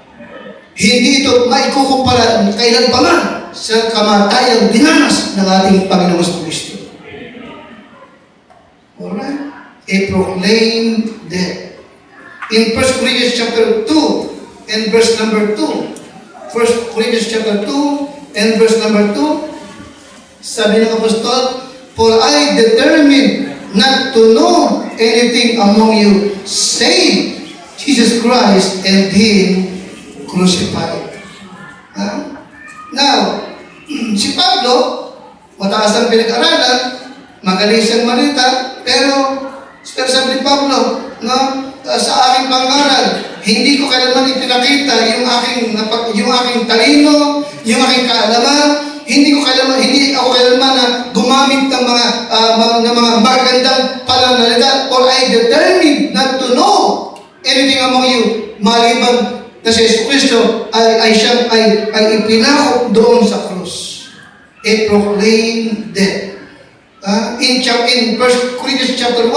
Hindi ito maikukumpara kailan pa man sa kamatayang dinanas ng ating Panginoong Kristo. Alright? A proclaimed death. In 1 Corinthians chapter 2 and verse number 2. 1 Corinthians chapter 2 and verse number 2. Sabi ng apostol, for I determined not to know anything among you save Jesus Christ and Him crucified. Now, si Pablo, mataas ang pinag-aralan, magaling siyang marita, pero sabi ni Pablo, no, sa aking pangaral, hindi ko kailanman ipinakita yung aking talino, yung aking kaalaman, hindi ako kailanman na gumamit ng mga magandang pananalita, for I determined not to know anything among you, maliban na si Jesus Kristo ay ipinako doon sa krus. A proclaimed death. In 1 Corinthians chapter 1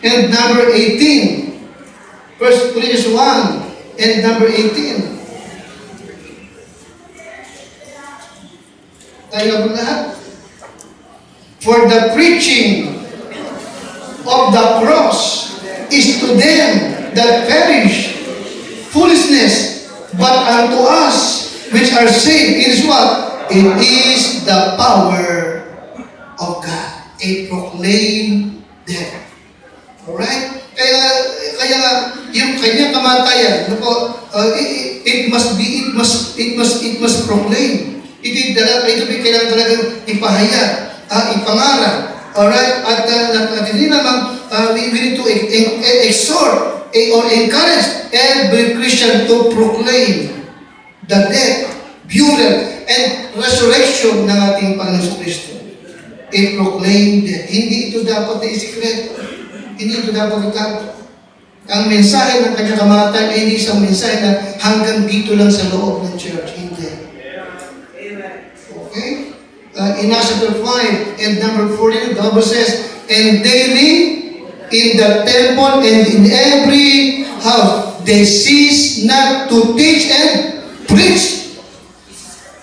and number 18. 1 Corinthians 1 and number 18. Tayo na po lahat. For the preaching of the cross is to them that perish foolishness, but unto us which are saved, it is what? It is the power of God. A proclaimed death. Alright? Kaya yung kanyang kamatayan, it must proclaim. Ito kailangan talagang ipahayag, ipangaral. Alright? At hindi naman, we need to exhort or encourage every Christian to proclaim the death, burial, and resurrection ng ating Panginoon Kristo. It proclaimed death. Hindi ito dapat na isikreto. Hindi ito dapat itago. Ang mensahe ng kanyang kamatayan ay hindi isang mensahe na hanggang dito lang sa loob ng church. Hindi. Okay? In Acts chapter 5 and number 40, the Bible says, and daily in the temple and in every house, they cease not to teach and preach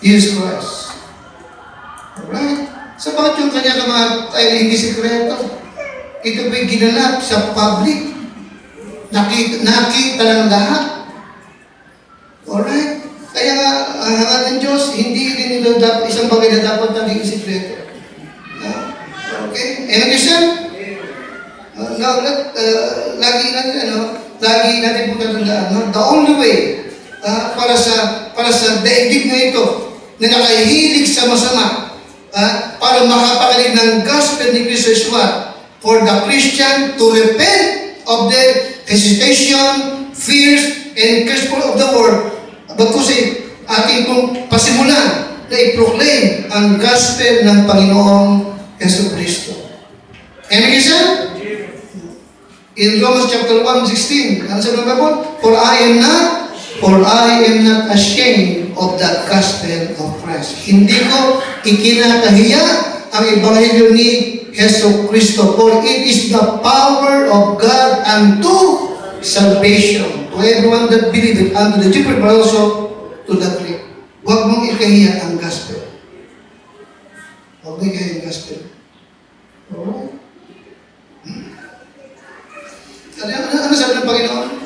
Jesus Christ. Alright? So bakit yung kanya kamatayan ay hindi sikreto? Ito ba'y ginanap sa public? Nakita ng lahat? Alright? Kaya nga, ang hangat ng Diyos, hindi rin ito isang bagay na dapat naging sikreto. Okay? Any question? Lagi na lagi natin po tatandaan, no? The only way para sa daigdig na ito na nakahilig sa masama, para makapagaling ng gospel ni Kristo Yeshua, for the Christian to repent of their hesitation, fears, and curse of the world. Bagkus ating pong pasimulan na i-proclaim ang gospel ng Panginoong Yesu Kristo. Amen, isa? In Romans chapter 1:16, ano sabi ng Bible? For I am not ashamed of the gospel of Christ. Hindi ko ikinakahiya ang ebanghelyo ni Yesu Kristo, for it is the power of God unto salvation to everyone that believeth, unto the Jew but also to the Greek. Huwag mong ikahiya ang gospel. Huwag mong ikahiya ang gospel. Alright? Ano sabi ng Panginoon?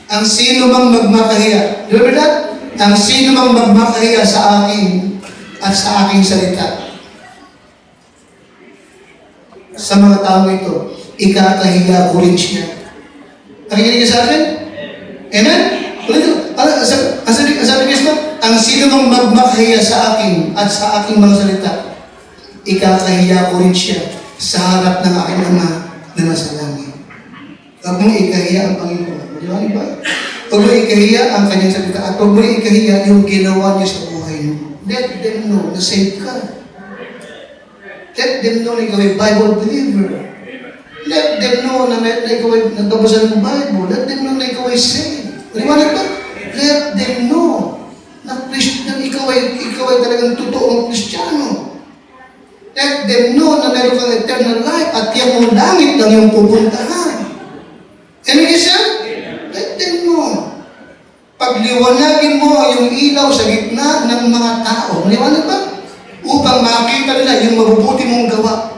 Ang sino mang magmakahiya. Do you remember that? Ang sino mang magmakahiya sa akin at sa aking salita. Sa mga tao ito, ikakahiya ko rin siya. Nakikinig ka sa akin? Amen? Ang sabi mismo, ang sino mang magmakahiya sa akin at sa aking mga salita, ikakahiya ko rin siya sa harap ng aking Ama na nasa langit. Huwag mong ikahiya ang Panginoon. Di ba? Huwag mong ikahiya ang kanyang salita at huwag mong ikahiya yung ginawa niya sa buhay mo. Let them know na saved ka. Let them know na ikaw ay Bible believer. Let them know na ikaw ay nagbabasa ng Bible. Let them know na ikaw ay saved. Liwanag ba? Let them know na ikaw ay talagang totoong Kristiyano. Let them know na meron kang eternal life at yung mong langit lang yung pupuntahan. Amen siya? Let them know. Pagliwanagin mo yung ilaw sa gitna ng mga tao. Liwanag ba? Upang makita nila yung mabubuti mong gawa.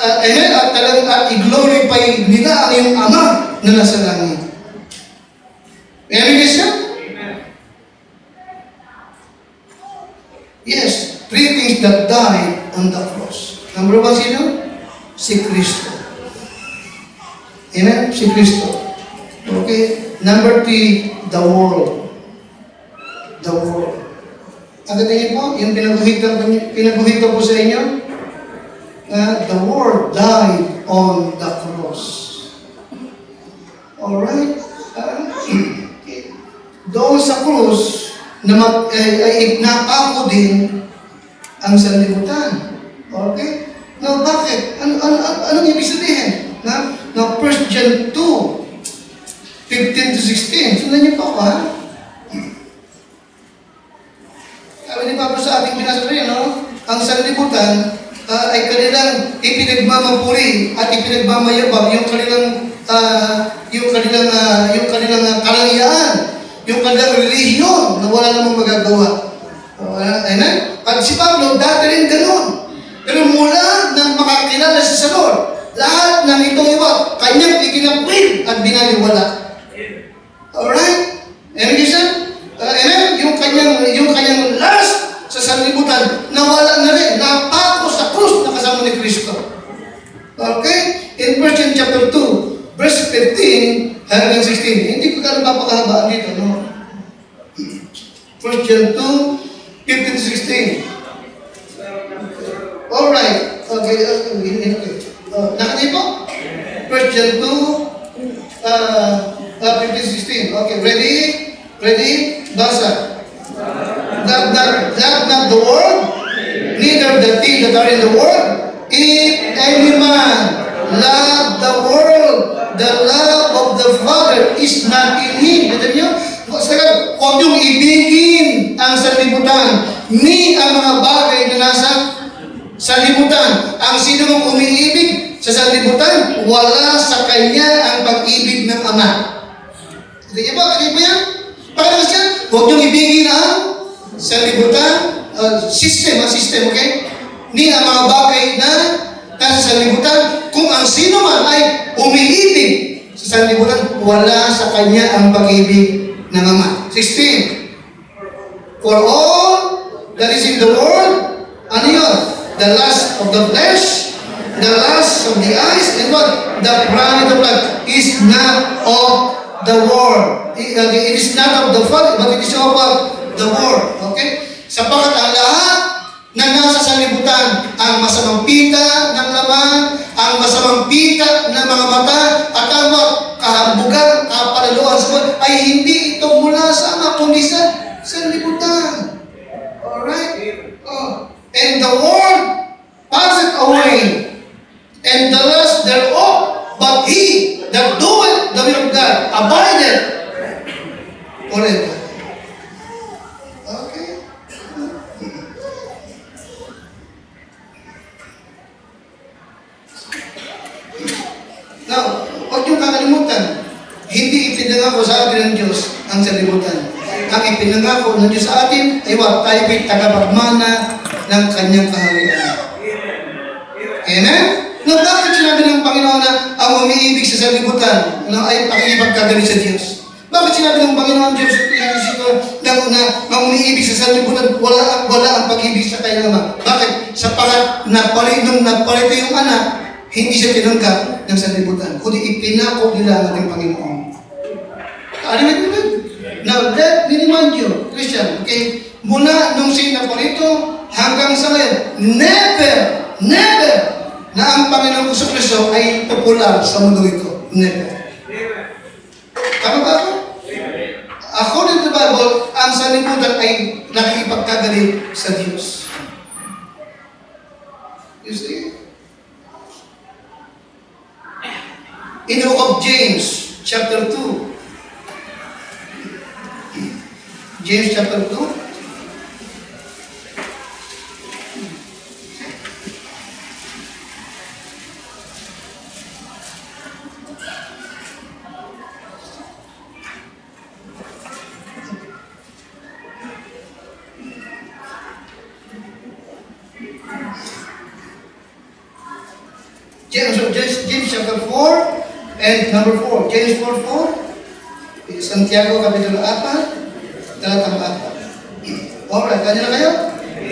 Amen? At talagang i-glorify nila ang iyong Ama na nasa langit. Amen siya? Yes, 3 things that died on the cross. Number 1, sino? Si Kristo. Amen? Si Kristo. Okay? Number 3, the world. The world. Ang tingin po, yung pinaguhit ko po sa inyo, the world died on the cross. Alright? Doon sa cross, napako din ang sanlibutan. Okay? Now, bakit? Anong ibig sabihin? Now, 1 John 2, 15 to 16. Sundan niyo po ako, ha? Sabi ni Pablo sa ating binasa rin, no? Ang sanlibutan ay kanilang ipinagmamapuri at ipinagmamayabang yung kanilang karangyaan, yung kanilang relihiyon na wala namang magagawa. Amen? At si Pablo, dati rin ganun. Pero mula nang makakilala siya sa Lord, lahat ng itong iba, kanyang ikinapwil at binaliwala. Alright? Amen, siya? Amen? Yung kanyang last sa sanlibutan, nawala na rin, napako sa krus na kasama ni Kristo. Okay? In 1 John chapter 2, verse 15 hanggang 16. Hindi ko kaya napapakahabaan dito, no? 1 John 2, 15 to 16. Alright. Okay. Nakatay po? 1 John 2, 15, 16. Okay, ready? Ready? Basa. Love not the world, neither the things that are in the world. If any man love the world, the love of the Father is not in him. Ito niyo? Huwag niyong ibigin ang sanlibutan, ni ang mga bagay na nasa sanlibutan. Ang sino mong umiibig sa sanlibutan, wala sa kanya ang pag-ibig ng Ama. Ito niyo ba? Ito yan? Pakita siya? Huwag niyong ibigin ang sanlibutan, system, okay? Ni ang mga bagay na nasa sanlibutan. Kung ang sino man ay umiibig sa sanlibutan, wala sa kanya ang pag-ibig ng Ama. 16. For all that is in the world, ano yun? The lust of the flesh, the lust of the eyes, and what? The pride of life is not of the Word. It is not of the Father, but it is of the Word. Okay? Sapagkat ang lahat na nasa sanlibutan, ang masamang pita ng laman, ang masamang pita ng mga mata, at ang mga kahambugan, kapalaluan sa buwan, ay hindi ito mula sa ama, kundi sa sanlibutan. Alright? Oh. And the world passeth away, and the lust thereof, but he that doeth the will of God abideth forever. Okay? Now, huwag niyong kakalimutan, hindi ipinangako sa atin ng Diyos ang sanlibutan. Ang ipinangako ng Diyos sa atin ay tayo po'y tagapagmana ng kanyang kaharian. Amen? No, bakit sinabi ng Panginoon na ang umiibig sa sanlibutan ay pakikipagkagalit sa Diyos? Bakit sinabi ng Panginoon Diyos na ang umiibig sa sanlibutan, wala ang pag-ibig sa kanyang ama? Bakit? Sapagat nung napalito yung anak, hindi siya tinanggap ng sanlibutan, kundi ipinako nila ang ating Panginoon. Kaalimit mo din? Now, let me remind you, Christian, okay, mula nung sinaparito hanggang sa ngayon, never na ang Panginoon Kristo ay popular sa mundo ito. Never. Tama ba ako? According to the Bible, ang sanlibutan ay nakikipagkagalit sa Diyos. You see? In the book of James, chapter 2. James chapter 2. James chapter 4 and number 4. James 4:4. Santiago kapitulo 4, talatang 4. Alright, kanya na kayo?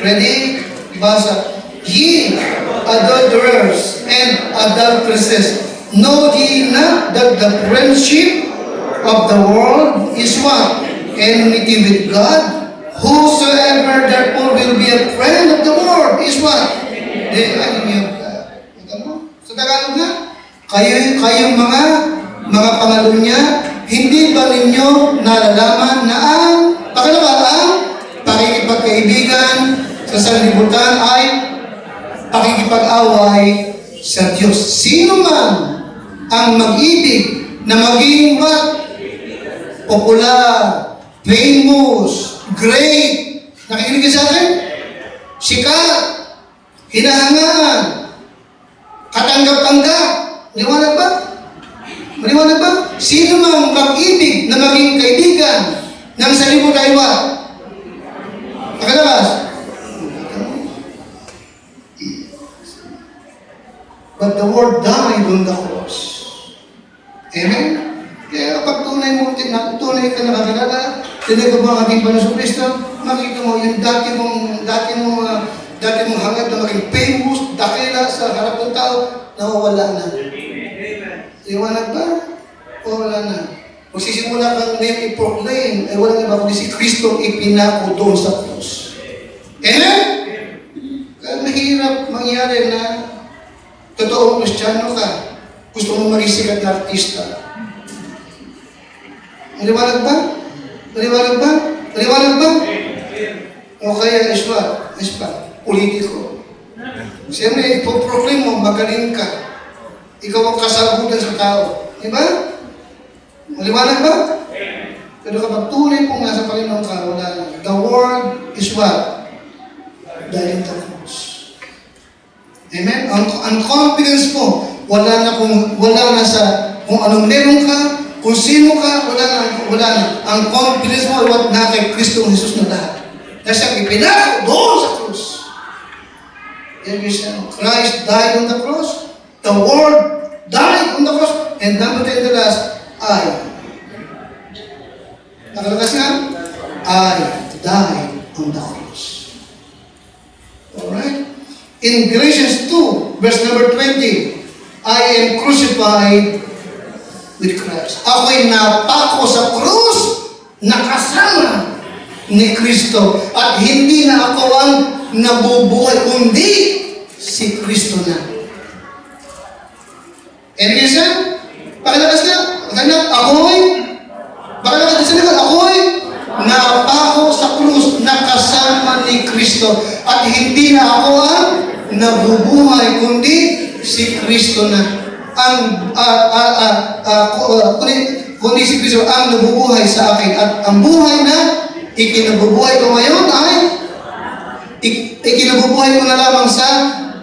Ready? Basa. Ye adulterers and adulteresses, know ye not that the friendship of the world is what? Enmity with God? Whosoever therefore will be a friend of the world is what? The enemy of God. Sa Tagalog na, kayong mga pangalunya, hindi ba ninyo nalalaman na ang pakikipagkaibigan sa sanlibutan ay pakikipag-away sa Diyos? Sino man ang mag-ibig na maging what? Popular, famous, great. Nakikinig ka sa akin? Sikat, hinahangaan, katanggap-tanggap. Maliwanag ba? Maliwanag ba? Sino mang mag-ibig na maging kaibigan ng sanlibutan ay what? Nakalabas? But the Word died on the cross. Amen? Kaya kapag tunay ka nakakilala, tinag mo ang ating Panginoon Kristo, makita mo yung dati mong hangad na maging famous, dakila sa harap ng tao, nawawala na. Iwanag ba? O wala na. Kung sisimula kang ngayon i-proclaim, ay walang iba kundi si Kristo ipinako doon sa krus. Amen? Kaya mahirap mangyari na totoong Kristiyano ka, gusto mong maging sikat na artista. Maliwanag ba? Maliwanag ba? Maliwanag ba? O kaya is what? Is pa? Politiko. Siyempre, ipoproclaim mo, magaling ka. Ikaw ang kasagutan sa tao. Diba? Maliwanag ba? Pero kapag tunay kung nasa Panginoon ka, wala na. The Word is what? Dying the cross. Amen? Ang confidence mo, wala na sa kung anong meron ka, kung sino ka, wala na. Ang confidence mo, what na kay Kristo Jesus na lahat. Dahil siya ipinako doon sa cross. Christ died on the cross. The Word died on the cross. And number 10, the last, I. Nakalakas nga? I died on the cross. Alright? In Galatians 2, verse number 20, I am crucified with Christ. Ako'y napako sa krus, nakasama ni Kristo. At hindi na ako ang nabubuhay, kundi si Kristo na. And listen, pakilakas ka, ako'y napako sa krus, nakasama ni Kristo. At hindi na ako ang nabubuhay, kundi si Kristo na. Kundi si Kristo ang nabubuhay sa akin. At ang buhay na ikinabubuhay ko ngayon ay ikinabubuhay ko na lamang sa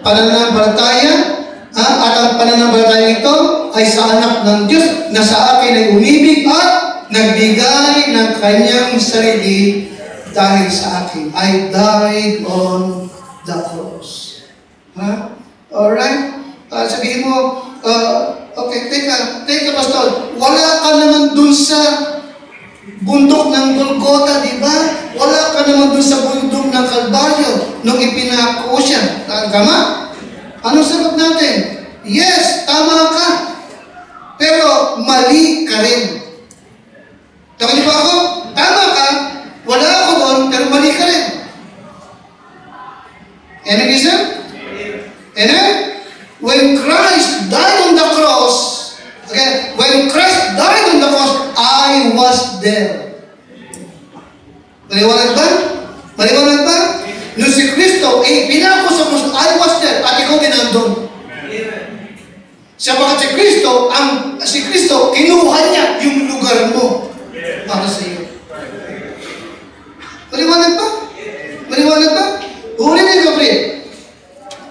pananampalataya. At ang pananampalataya ito ay sa anak ng Diyos na sa akin ay umibig at nagbigay ng kanyang sarili dahil sa akin. I died on the cross. Alright? Sabihin mo, okay, teka pastor, wala ka naman dun sa bundok ng Golgota, di ba? Wala ka naman dun sa bundok ng Kalbaryo nung ipinako siya. Tama? Anong sagot natin? Yes, tama ka. Pero mali ka rin. Tama niyo ba ako? Tama ka. Wala ako doon, pero mali ka rin. Any reason? And then, when Christ died on the cross, okay, when Christ died on the cross, I was there. Maliwanag ba? Maliwanag ba? Nung si Kristo, pinako sa cross, I was there, at ikaw din nandun. Sapagat si Kristo, kinuha niya yung lugar mo para sa iyo. Maliwanag ba? Maliwanag ba? Ulitin ko, Fred.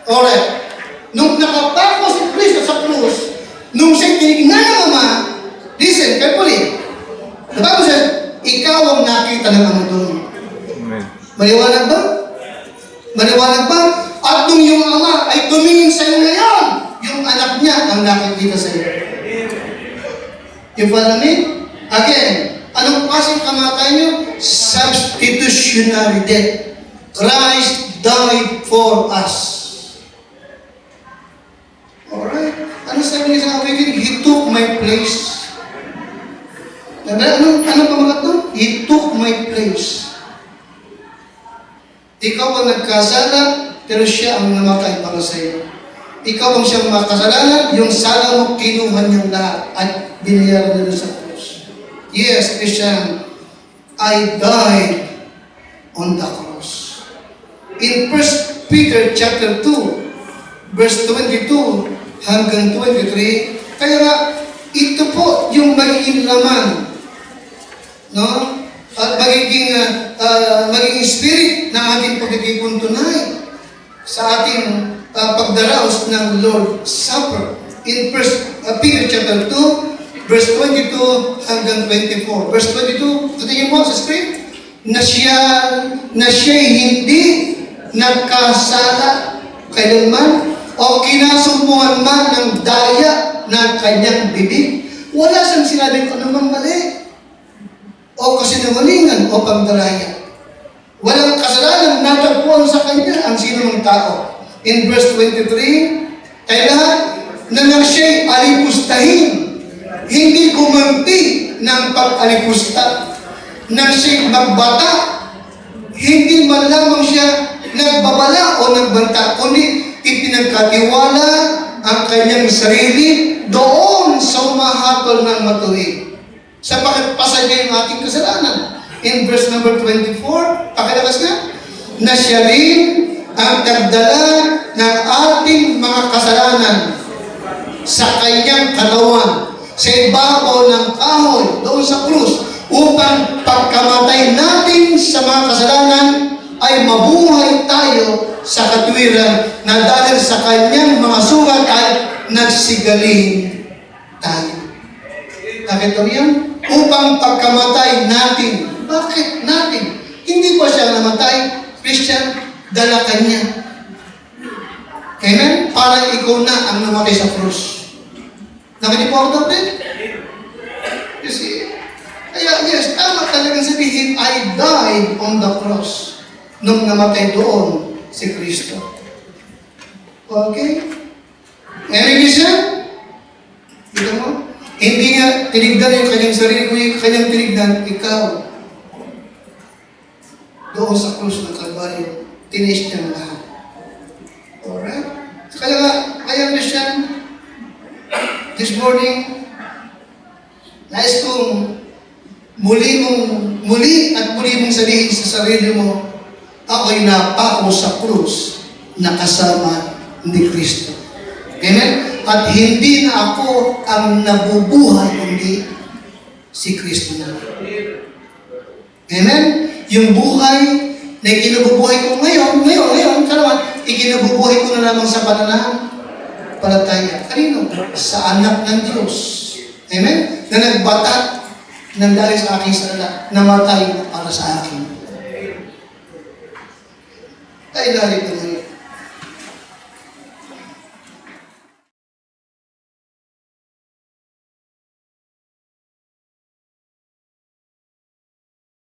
Alright. Nung nakapako si Kristo sa krus, nung siya tinignan ng Ama, listen, carefully. Nabago siya, ikaw ang nakita ng Ama doon. Amen. Maliwanag ba? Maliwanag ba? At nung yung Ama ay tumingin sa iyo ngayon, yung anak niya ang nakikita sa iyo. You follow me? Again, anong klaseng kamatay niyo? Substitutionary death. Christ died for us. Alright? Ano sabi niya sa awitin? He took my place. Anong pamagat doon? He took my place. Ikaw ang nagkasala, pero siya ang namatay para sa iyo. Ikaw ang siyang makasalanan, yung sala mo, kinuha niyang lahat at binayaran nila sa cross. Yes, Christian, I died on the cross. In 1 Peter chapter 2, verse 22 hanggang 23, kaya nga, ito po yung magiging laman, no? At magiging spirit ng ating pagtitipon tunay sa ating pagdaraos ng Lord's Supper. In 1 Peter chapter 2, verse 22 hanggang 24. Verse 22, tingin mo sa screen, na siya'y hindi nagkasala kailanman o kinasumpuhan man ng daya ng kanyang bibig. Wala siyang sinabing anumang mali o kasinungalingan o pagdaraya. Walang kasalanan natagpuan sa kanya ang sinumang tao. In verse 23, kaya lahat na nang siya'y alipustahin, hindi gumanti ng pag-alipusta. Nang siya'y magbata, hindi man lamang siya nagbabala o nagbanta, kundi ipinagkatiwala ang kanyang sarili doon sa umahatol ng matuwid. Sapagkat pasadya yung ating kasalanan. In verse number 24, pakilakas nga, na siya rin ang nagdala ng ating mga kasalanan sa kanyang katawan, sa ibabaw ng kahoy, doon sa krus, upang pagkamatay natin sa mga kasalanan ay mabuhay tayo sa katwiran na dahil sa kanyang mga sugat ay nagsigaling tayo. Nakita mo yan? Upang pagkamatay natin. Bakit natin? Hindi pa siya namatay, Christian, dala ka niya. Amen? Para ikaw na ang namatay sa krus. Nakiniporto din? You see? Kaya yes, tama talagang sabihin, I died on the cross nung namatay doon si Kristo. Okay? Any reason? Dito mo? Hindi nga tinignan yung kanyang sarili, kung yung kanyang tinignan, ikaw. Doon sa krus ng Kalbaryo, tinis niya ang lahat. Alright? Kaya Christian, this morning, nais kong muli mong sabihin sa sarili mo, ako'y napako sa krus na kasama ni Kristo. Amen? At hindi na ako ang nabubuhay, kundi si Kristo na. Amen? Yung buhay na ikinabubuhay ko ngayon, ikinabubuhay ko na lamang sa pananampalataya. Kanino? Sa anak ng Diyos. Amen? Na nagbatat ng dahil sa aking sala, namatay para sa akin. Ay, dahil ko